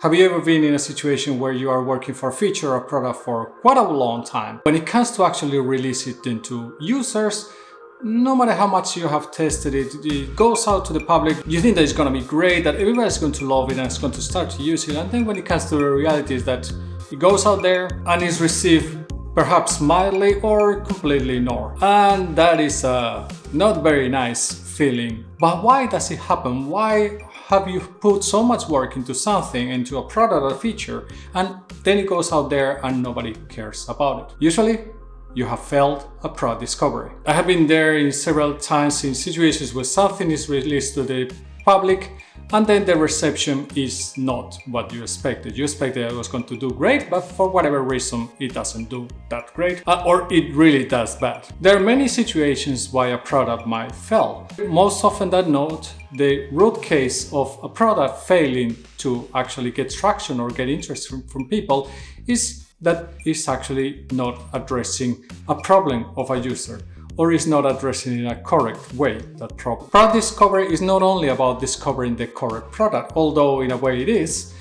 Have you ever been in a situation where you are working for a feature or product for quite a long time? When it comes to actually release it into users, no matter how much you have tested it, it goes out to the public, you think that it's going to be great, that everybody's going to love it and it's going to start to use it. And then when it comes to the reality is that it goes out there and is received perhaps mildly or completely ignored. And that is a not very nice feeling. But why does it happen? Why have you put so much work into something, into a product or feature, and then it goes out there and nobody cares about it? Usually, you have failed a product discovery. I have been there in several times in situations where something is released to the public and then the reception is not what you expected. You expected it was going to do great, but for whatever reason, it doesn't do that great, or it really does bad. There are many situations why a product might fail. Most often than not, the root case of a product failing to actually get traction or get interest from people is that it's actually not addressing a problem of a user, or is not addressing in a correct way that problem. Product discovery is not only about discovering the correct product, although in a way it is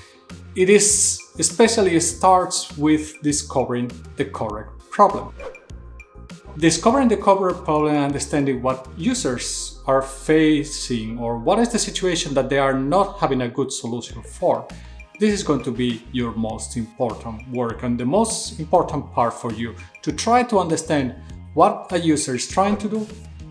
especially starts with discovering the correct problem. Discovering the correct problem and understanding what users are facing or what is the situation that they are not having a good solution for. This is going to be your most important work and the most important part for you to try to understand what a user is trying to do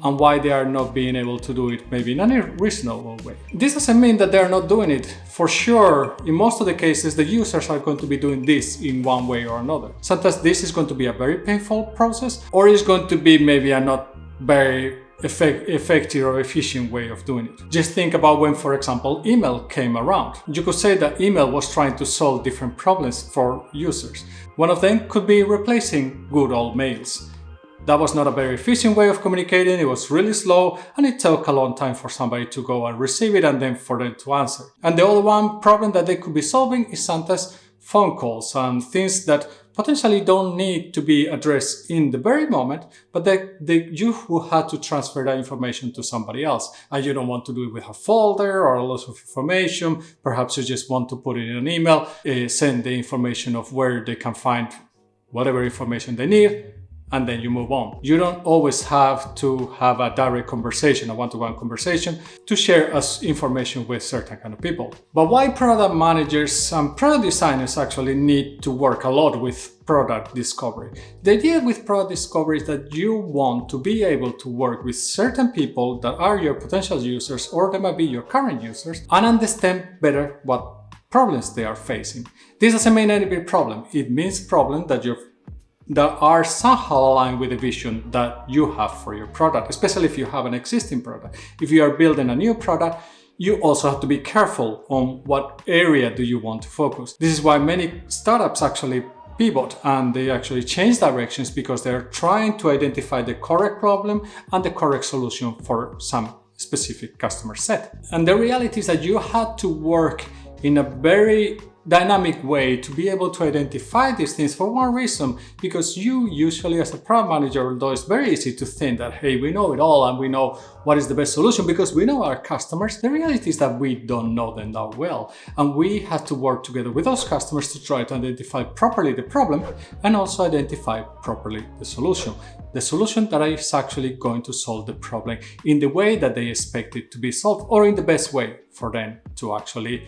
and why they are not being able to do it maybe in a reasonable way. This doesn't mean that they are not doing it. For sure, in most of the cases, the users are going to be doing this in one way or another. Sometimes this is going to be a very painful process, or it's going to be maybe a not very effective or efficient way of doing it. Just think about when, for example, email came around. You could say that email was trying to solve different problems for users. One of them could be replacing good old mails. That was not a very efficient way of communicating, it was really slow, and it took a long time for somebody to go and receive it and then for them to answer. And the other one problem that they could be solving is sometimes phone calls and things that potentially don't need to be addressed in the very moment, but you will have to transfer that information to somebody else. And you don't want to do it with a folder or a lot of information. Perhaps you just want to put it in an email, send the information of where they can find whatever information they need, and then you move on. You don't always have to have a direct conversation, a one-to-one conversation, to share information with certain kind of people. But why product managers and product designers actually need to work a lot with product discovery? The idea with product discovery is that you want to be able to work with certain people that are your potential users, or they might be your current users, and understand better what problems they are facing. This doesn't mean any big problem. It means problem that are somehow aligned with the vision that you have for your product, especially if you have an existing product. If you are building a new product, you also have to be careful on what area do you want to focus. This is why many startups actually pivot and they actually change directions, because they're trying to identify the correct problem and the correct solution for some specific customer set. And the reality is that you have to work in a very dynamic way to be able to identify these things for one reason, because you usually as a product manager, although it's very easy to think that, hey, we know it all and we know what is the best solution because we know our customers, the reality is that we don't know them that well. And we have to work together with those customers to try to identify properly the problem and also identify properly the solution. The solution that is actually going to solve the problem in the way that they expect it to be solved, or in the best way for them to actually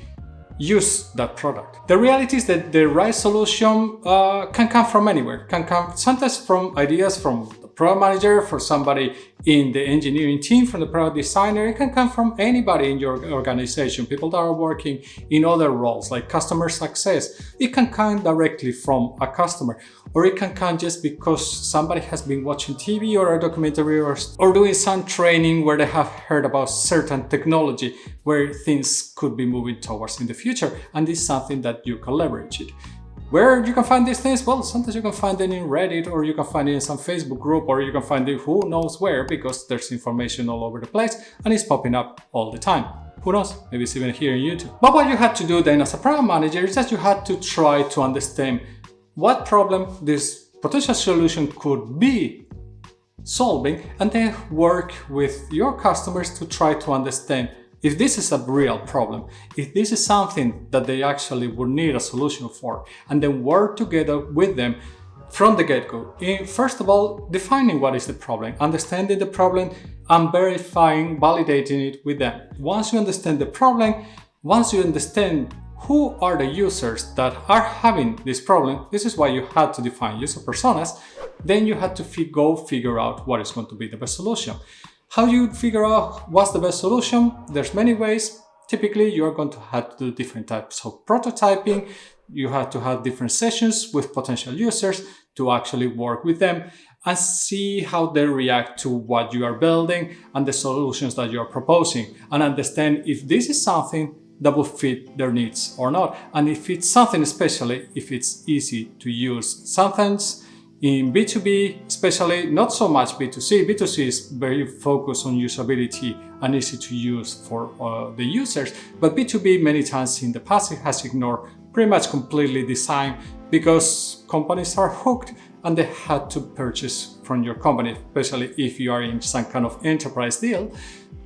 use that product. The reality is that the right solution can come from anywhere, can come sometimes from ideas from the product manager, for somebody in the engineering team, from the product designer. It can come from anybody in your organization, people that are working in other roles like customer success. It can come directly from a customer, or it can come just because somebody has been watching TV or a documentary or doing some training where they have heard about certain technology where things could be moving towards in the future, and this is something that you can leverage it. Where you can find these things? Well, sometimes you can find it in Reddit, or you can find it in some Facebook group, or you can find it who knows where, because there's information all over the place and it's popping up all the time. Who knows? Maybe it's even here in YouTube. But what you had to do then as a product manager is that you had to try to understand what problem this potential solution could be solving, and then work with your customers to try to understand if this is a real problem, if this is something that they actually would need a solution for, and then work together with them from the get-go. First of all, defining what is the problem, understanding the problem, and verifying, validating it with them. Once you understand the problem, once you understand who are the users that are having this problem, this is why you had to define user personas, then you had to figure out what is going to be the best solution. How do you figure out what's the best solution? There's many ways. Typically, you're going to have to do different types of prototyping. You have to have different sessions with potential users to actually work with them and see how they react to what you are building and the solutions that you're proposing, and understand if this is something that will fit their needs or not. And if it's something, especially if it's easy to use. Sometimes in B2B, especially, not so much B2C. B2C is very focused on usability and easy to use for the users. But B2B, many times in the past, it has ignored pretty much completely design because companies are hooked and they had to purchase from your company, especially if you are in some kind of enterprise deal.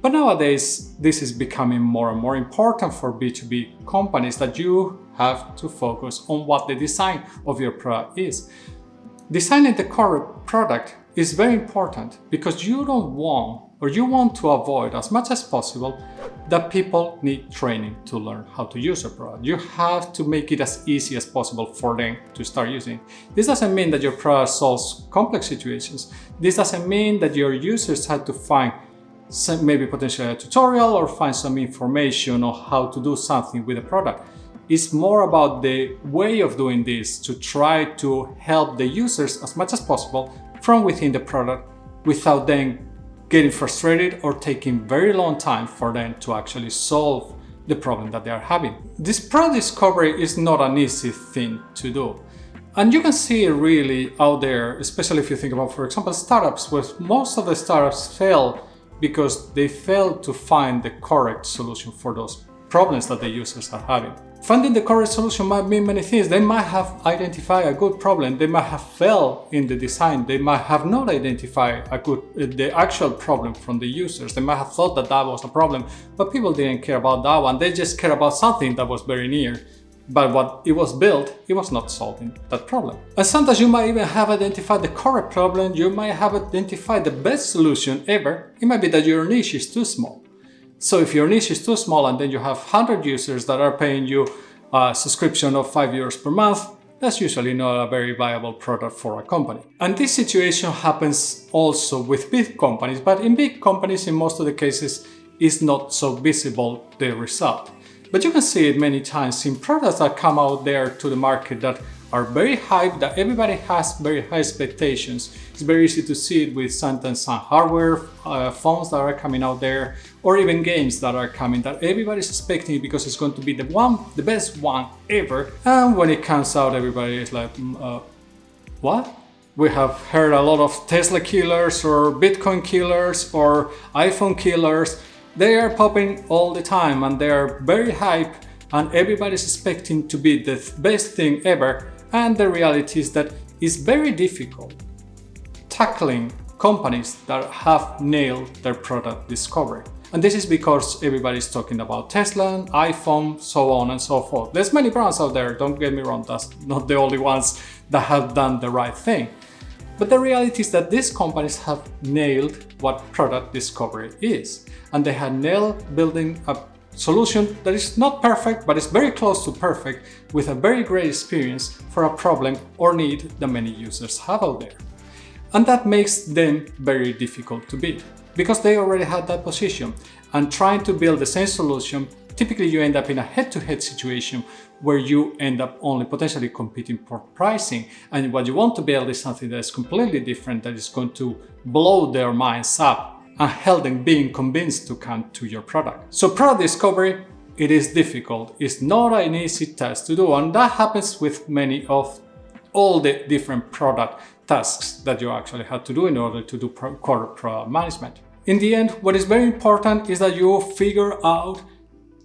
But nowadays, this is becoming more and more important for B2B companies, that you have to focus on what the design of your product is. Designing the correct product is very important because you want to avoid as much as possible that people need training to learn how to use a product. You have to make it as easy as possible for them to start using. This doesn't mean that your product solves complex situations. This doesn't mean that your users have to find maybe potentially a tutorial or find some information on how to do something with a product. It's more about the way of doing this, to try to help the users as much as possible from within the product without them getting frustrated or taking very long time for them to actually solve the problem that they are having. This product discovery is not an easy thing to do. And you can see it really out there, especially if you think about, for example, startups, where most of the startups fail because they fail to find the correct solution for those problems that the users are having. Finding the correct solution might mean many things. They might have identified a good problem. They might have failed in the design. They might have not identified the actual problem from the users. They might have thought that that was a problem, but people didn't care about that one. They just care about something that was very near. But what it was built, it was not solving that problem. And sometimes you might even have identified the correct problem. You might have identified the best solution ever. It might be that your niche is too small. So if your niche is too small and then you have 100 users that are paying you a subscription of €5 per month, that's usually not a very viable product for a company. And this situation happens also with big companies, but in big companies, in most of the cases, it's not so visible, the result. But you can see it many times in products that come out there to the market that are very hyped, that everybody has very high expectations. It's very easy to see it with sometimes some hardware, phones that are coming out there, or even games that are coming that everybody's expecting because it's going to be the best one ever. And when it comes out, everybody is like, what? We have heard a lot of Tesla killers or Bitcoin killers or iPhone killers. They are popping all the time and they are very hyped and everybody's expecting to be the best thing ever. And the reality is that it's very difficult tackling companies that have nailed their product discovery. And this is because everybody's talking about Tesla, iPhone, so on and so forth. There's many brands out there, don't get me wrong, that's not the only ones that have done the right thing. But the reality is that these companies have nailed what product discovery is. And they have nailed building a solution that is not perfect, but is very close to perfect, with a very great experience for a problem or need that many users have out there. And that makes them very difficult to beat, because they already had that position. And trying to build the same solution, typically you end up in a head-to-head situation where you end up only potentially competing for pricing. And what you want to build is something that is completely different, that is going to blow their minds up and help them being convinced to come to your product. So product discovery, it is difficult. It's not an easy task to do. And that happens with many of all the different product tasks that you actually have to do in order to do correct product management. In the end, what is very important is that you figure out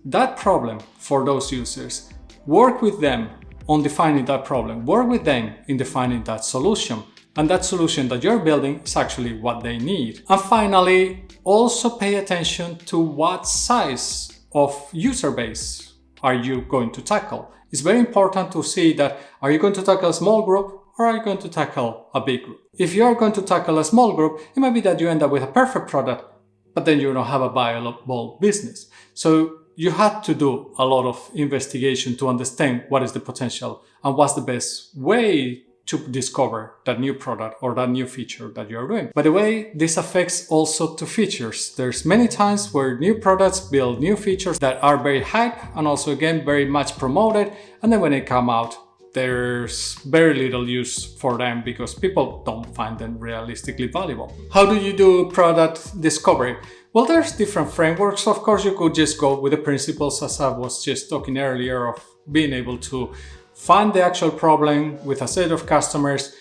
that problem for those users. Work with them on defining that problem. Work with them in defining that solution. and that solution that you're building is actually what they need. And finally, also pay attention to what size of user base are you going to tackle. It's very important to see that, are you going to tackle a small group or are you going to tackle a big group? If you are going to tackle a small group, it might be that you end up with a perfect product, but then you don't have a viable business. So you had to do a lot of investigation to understand what is the potential and what's the best way to discover that new product or that new feature that you're doing. By the way, this affects also to features. There's many times where new products build new features that are very hype and also again very much promoted, and then when they come out, there's very little use for them because people don't find them realistically valuable. How do you do product discovery? Well, there's different frameworks. Of course, you could just go with the principles as I was just talking earlier of being able to find the actual problem with a set of customers,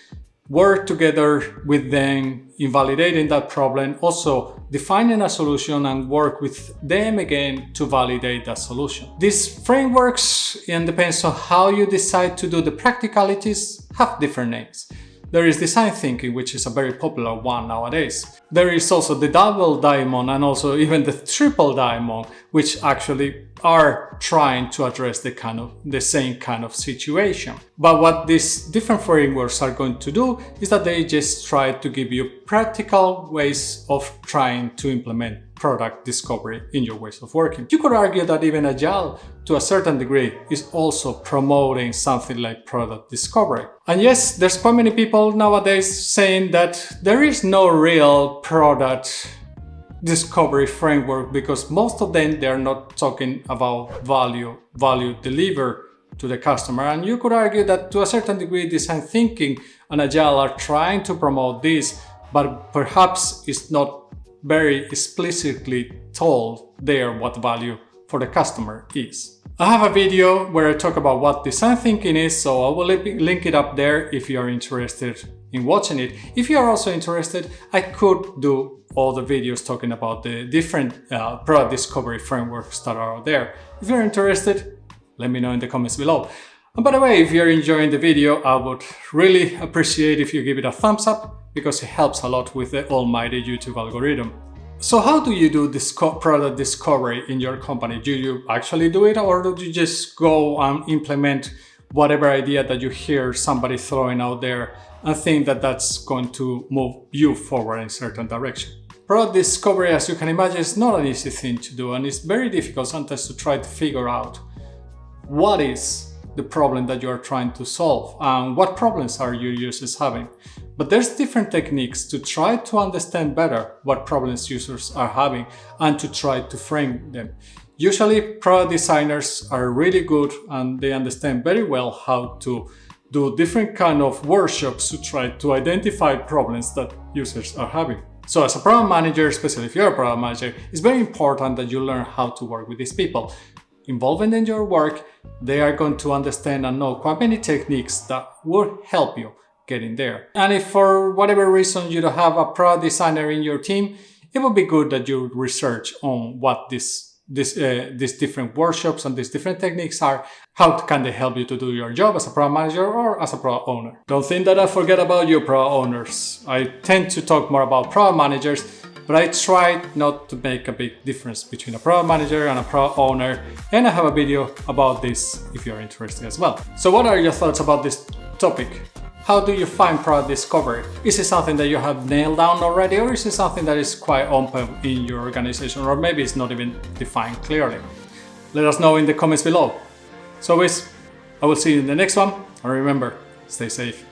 work together with them in validating that problem, also defining a solution and work with them again to validate that solution. These frameworks, and depends on how you decide to do the practicalities, have different names. There is design thinking, which is a very popular one nowadays. There is also the double diamond and also even the triple diamond, which actually are trying to address the same kind of situation. But what these different frameworks are going to do is that they just try to give you practical ways of trying to implement product discovery in your ways of working. You could argue that even Agile, to a certain degree, is also promoting something like product discovery. And yes, there's quite many people nowadays saying that there is no real product discovery framework because most of them, they're not talking about value delivered to the customer. And you could argue that to a certain degree, design thinking and Agile are trying to promote this, but perhaps it's not very explicitly told there what value for the customer is. I have a video where I talk about what design thinking is, so I will link it up there if you're interested in watching it. If you are also interested, I could do all the videos talking about the different product discovery frameworks that are out there. If you're interested, let me know in the comments below. And by the way, if you're enjoying the video, I would really appreciate if you give it a thumbs up because it helps a lot with the almighty YouTube algorithm. So how do you do this product discovery in your company? Do you actually do it, or do you just go and implement whatever idea that you hear somebody throwing out there and think that that's going to move you forward in a certain direction? Product discovery, as you can imagine, is not an easy thing to do, and it's very difficult sometimes to try to figure out what is the problem that you are trying to solve and what problems are your users having. But there's different techniques to try to understand better what problems users are having and to try to frame them. Usually product designers are really good and they understand very well how to do different kind of workshops to try to identify problems that users are having. So as a product manager, especially if you're a product manager, it's very important that you learn how to work with these people. Involving in your work, they are going to understand and know quite many techniques that will help you get in there. And if for whatever reason you don't have a product designer in your team, it would be good that you research on what these different workshops and these different techniques are. How can they help you to do your job as a product manager or as a product owner? Don't think that I forget about you, product owners. I tend to talk more about product managers, but I try not to make a big difference between a product manager and a product owner, and I have a video about this if you're interested as well. So what are your thoughts about this topic? How do you find product discovery? Is it something that you have nailed down already, or is it something that is quite open in your organization, or maybe it's not even defined clearly? Let us know in the comments below. So I will see you in the next one, and remember, stay safe.